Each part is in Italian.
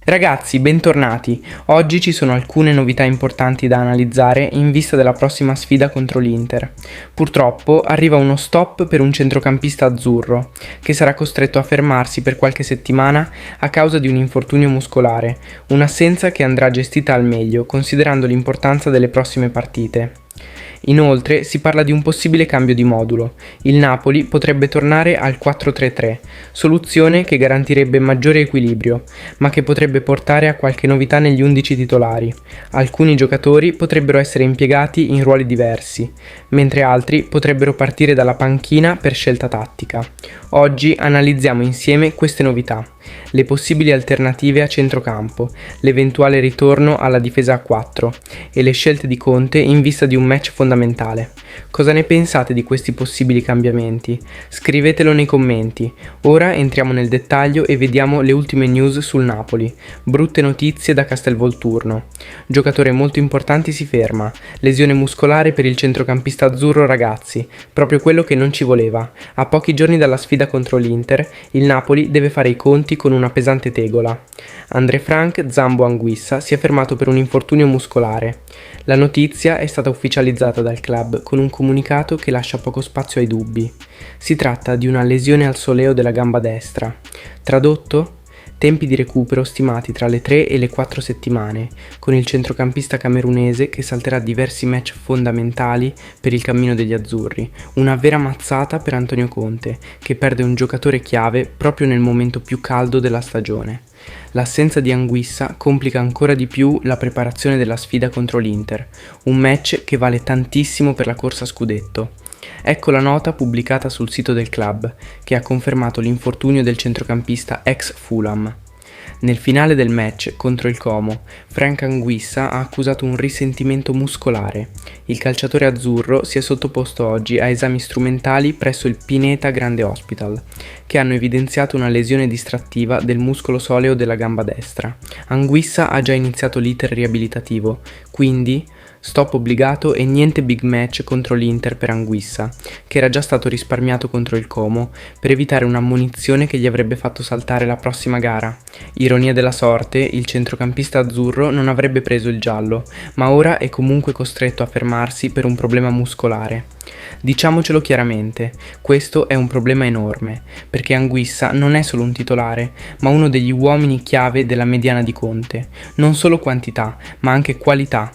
Ragazzi, bentornati! Oggi ci sono alcune novità importanti da analizzare in vista della prossima sfida contro l'Inter. Purtroppo arriva uno stop per un centrocampista azzurro, che sarà costretto a fermarsi per qualche settimana a causa di un infortunio muscolare, un'assenza che andrà gestita al meglio, considerando l'importanza delle prossime partite. Inoltre si parla di un possibile cambio di modulo. Il Napoli potrebbe tornare al 4-3-3, soluzione che garantirebbe maggiore equilibrio, ma che potrebbe portare a qualche novità negli 11 titolari. Alcuni giocatori potrebbero essere impiegati in ruoli diversi, mentre altri potrebbero partire dalla panchina per scelta tattica. Oggi analizziamo insieme queste novità, le possibili alternative a centrocampo, l'eventuale ritorno alla difesa a 4 e le scelte di Conte in vista di un match fondamentale. Cosa ne pensate di questi possibili cambiamenti? Scrivetelo nei commenti. Ora entriamo nel dettaglio e vediamo le ultime news sul Napoli. Brutte notizie da Castelvolturno. Giocatore molto importante si ferma. Lesione muscolare per il centrocampista azzurro ragazzi. Proprio quello che non ci voleva. A pochi giorni dalla sfida contro l'Inter, il Napoli deve fare i conti con una pesante tegola. André Frank Zambo Anguissa si è fermato per un infortunio muscolare. La notizia è stata ufficializzata dal club con un comunicato che lascia poco spazio ai dubbi. Si tratta di una lesione al soleo della gamba destra. Tradotto? Tempi di recupero stimati tra le 3 e le 4 settimane, con il centrocampista camerunese che salterà diversi match fondamentali per il cammino degli azzurri. Una vera mazzata per Antonio Conte, che perde un giocatore chiave proprio nel momento più caldo della stagione. L'assenza di Anguissa complica ancora di più la preparazione della sfida contro l'Inter, un match che vale tantissimo per la corsa a scudetto. Ecco la nota pubblicata sul sito del club, che ha confermato l'infortunio del centrocampista ex Fulham. Nel finale del match contro il Como, Frank Anguissa ha accusato un risentimento muscolare. Il calciatore azzurro si è sottoposto oggi a esami strumentali presso il Pineta Grande Hospital, che hanno evidenziato una lesione distrattiva del muscolo soleo della gamba destra. Anguissa ha già iniziato l'iter riabilitativo, quindi stop obbligato e niente big match contro l'Inter per Anguissa, che era già stato risparmiato contro il Como per evitare un'ammonizione che gli avrebbe fatto saltare la prossima gara. Ironia della sorte, il centrocampista azzurro non avrebbe preso il giallo, ma ora è comunque costretto a fermarsi per un problema muscolare. Diciamocelo chiaramente, questo è un problema enorme, perché Anguissa non è solo un titolare, ma uno degli uomini chiave della mediana di Conte, non solo quantità, ma anche qualità.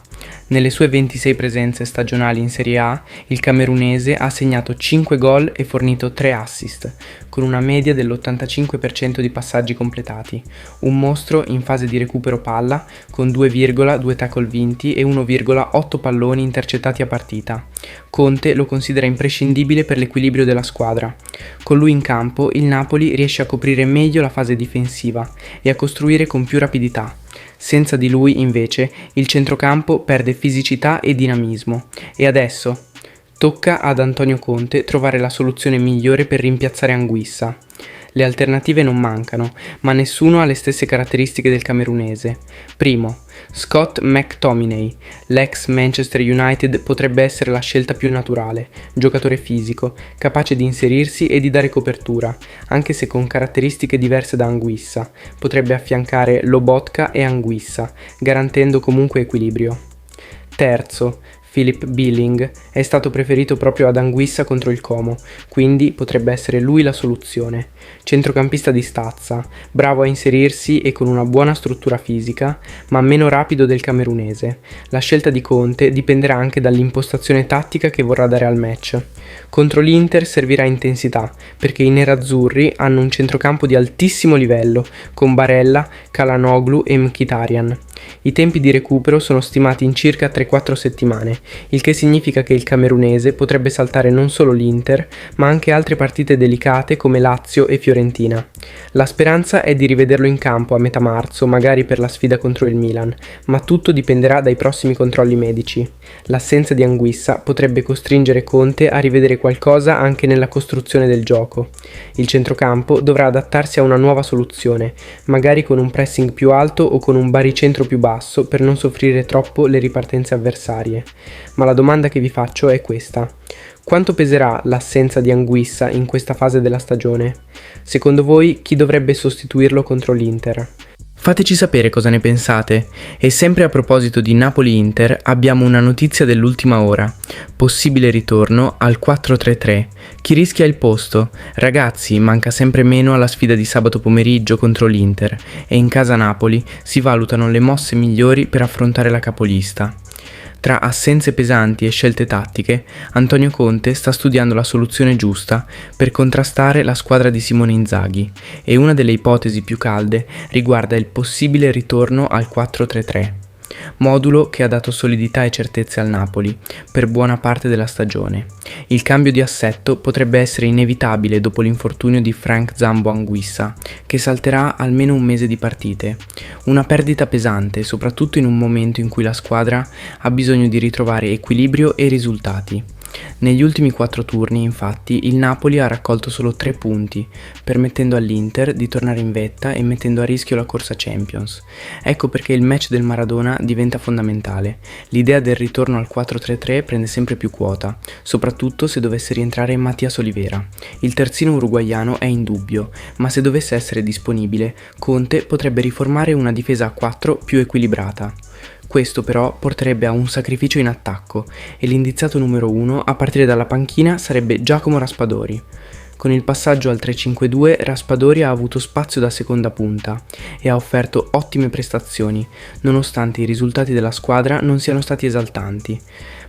Nelle sue 26 presenze stagionali in Serie A, il camerunese ha segnato 5 gol e fornito 3 assist, con una media dell'85% di passaggi completati. Un mostro in fase di recupero palla, con 2,2 tackle vinti e 1,8 palloni intercettati a partita. Conte lo considera imprescindibile per l'equilibrio della squadra. Con lui in campo, il Napoli riesce a coprire meglio la fase difensiva e a costruire con più rapidità. Senza di lui, invece, il centrocampo perde fisicità e dinamismo. E adesso tocca ad Antonio Conte trovare la soluzione migliore per rimpiazzare Anguissa. Le alternative non mancano, ma nessuno ha le stesse caratteristiche del camerunese. Primo, Scott McTominay, l'ex Manchester United potrebbe essere la scelta più naturale, giocatore fisico, capace di inserirsi e di dare copertura, anche se con caratteristiche diverse da Anguissa, potrebbe affiancare Lobotka e Anguissa, garantendo comunque equilibrio. Terzo, Philip Billing è stato preferito proprio ad Anguissa contro il Como, quindi potrebbe essere lui la soluzione. Centrocampista di stazza, bravo a inserirsi e con una buona struttura fisica, ma meno rapido del camerunese. La scelta di Conte dipenderà anche dall'impostazione tattica che vorrà dare al match. Contro l'Inter servirà intensità, perché i nerazzurri hanno un centrocampo di altissimo livello, con Barella, Calhanoglu e Mkhitaryan. I tempi di recupero sono stimati in circa 3-4 settimane, il che significa che il camerunese potrebbe saltare non solo l'Inter, ma anche altre partite delicate come Lazio e Fiorentina. La speranza è di rivederlo in campo a metà marzo, magari per la sfida contro il Milan, ma tutto dipenderà dai prossimi controlli medici. L'assenza di Anguissa potrebbe costringere Conte a rivedere qualcosa anche nella costruzione del gioco. Il centrocampo dovrà adattarsi a una nuova soluzione, magari con un pressing più alto o con un baricentro più basso per non soffrire troppo le ripartenze avversarie. Ma la domanda che vi faccio è questa: quanto peserà l'assenza di Anguissa in questa fase della stagione? Secondo voi chi dovrebbe sostituirlo contro l'Inter? Fateci sapere cosa ne pensate. E sempre a proposito di Napoli-Inter abbiamo una notizia dell'ultima ora. Possibile ritorno al 4-3-3. Chi rischia il posto? Ragazzi, manca sempre meno alla sfida di sabato pomeriggio contro l'Inter e in casa Napoli si valutano le mosse migliori per affrontare la capolista. Tra assenze pesanti e scelte tattiche, Antonio Conte sta studiando la soluzione giusta per contrastare la squadra di Simone Inzaghi e una delle ipotesi più calde riguarda il possibile ritorno al 4-3-3, modulo che ha dato solidità e certezze al Napoli per buona parte della stagione. Il cambio di assetto potrebbe essere inevitabile dopo l'infortunio di Frank Zambo Anguissa, che salterà almeno un mese di partite. Una perdita pesante, soprattutto in un momento in cui la squadra ha bisogno di ritrovare equilibrio e risultati. Negli ultimi 4 turni, infatti, il Napoli ha raccolto solo 3 punti, permettendo all'Inter di tornare in vetta e mettendo a rischio la corsa Champions. Ecco perché il match del Maradona diventa fondamentale. L'idea del ritorno al 4-3-3 prende sempre più quota, soprattutto se dovesse rientrare Matias Olivera. Il terzino uruguaiano è in dubbio, ma se dovesse essere disponibile, Conte potrebbe riformare una difesa a 4 più equilibrata. Questo però porterebbe a un sacrificio in attacco e l'indiziato numero 1 a partire dalla panchina sarebbe Giacomo Raspadori. Con il passaggio al 3-5-2 Raspadori ha avuto spazio da seconda punta e ha offerto ottime prestazioni, nonostante i risultati della squadra non siano stati esaltanti.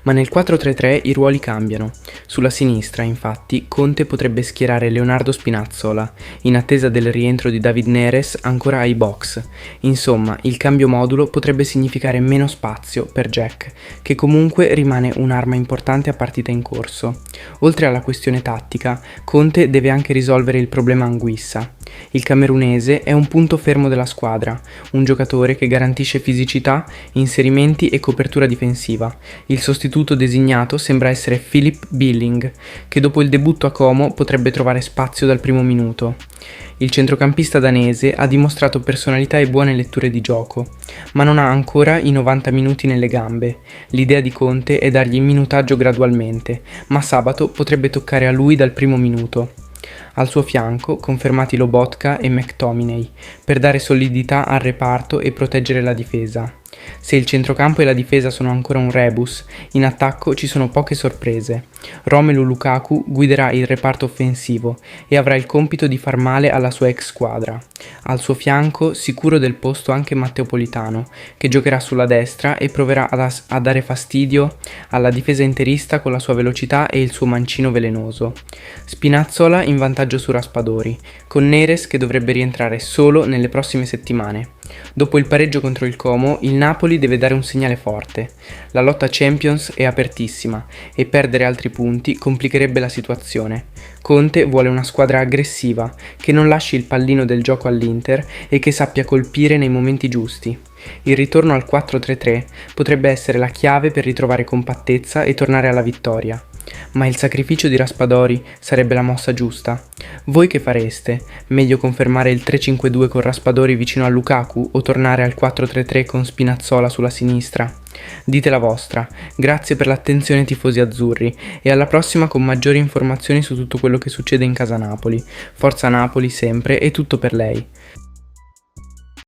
Ma nel 4-3-3 i ruoli cambiano. Sulla sinistra, infatti, Conte potrebbe schierare Leonardo Spinazzola, in attesa del rientro di David Neres ancora ai box. Insomma, il cambio modulo potrebbe significare meno spazio per Jack, che comunque rimane un'arma importante a partita in corso. Oltre alla questione tattica, Conte deve anche risolvere il problema Anguissa. Il camerunese è un punto fermo della squadra, un giocatore che garantisce fisicità, inserimenti e copertura difensiva. Il sostituto designato sembra essere Philip Billing, che dopo il debutto a Como potrebbe trovare spazio dal primo minuto. Il centrocampista danese ha dimostrato personalità e buone letture di gioco, ma non ha ancora i 90 minuti nelle gambe. L'idea di Conte è dargli minutaggio gradualmente, ma sabato potrebbe toccare a lui dal primo minuto. Al suo fianco confermati Lobotka e McTominay per dare solidità al reparto e proteggere la difesa. Se il centrocampo e la difesa sono ancora un rebus, in attacco ci sono poche sorprese. Romelu Lukaku guiderà il reparto offensivo e avrà il compito di far male alla sua ex squadra. Al suo fianco sicuro del posto anche Matteo Politano, che giocherà sulla destra e proverà a dare fastidio alla difesa interista con la sua velocità e il suo mancino velenoso. Spinazzola in vantaggio su Raspadori, con Neres che dovrebbe rientrare solo nelle prossime settimane. Dopo il pareggio contro il Como, il Napoli deve dare un segnale forte. La lotta Champions è apertissima e perdere altri punti complicherebbe la situazione. Conte vuole una squadra aggressiva, che non lasci il pallino del gioco all'Inter e che sappia colpire nei momenti giusti. Il ritorno al 4-3-3 potrebbe essere la chiave per ritrovare compattezza e tornare alla vittoria. Ma il sacrificio di Raspadori sarebbe la mossa giusta. Voi che fareste? Meglio confermare il 3-5-2 con Raspadori vicino a Lukaku o tornare al 4-3-3 con Spinazzola sulla sinistra? Dite la vostra. Grazie per l'attenzione tifosi azzurri e alla prossima con maggiori informazioni su tutto quello che succede in casa Napoli. Forza Napoli sempre e tutto per lei.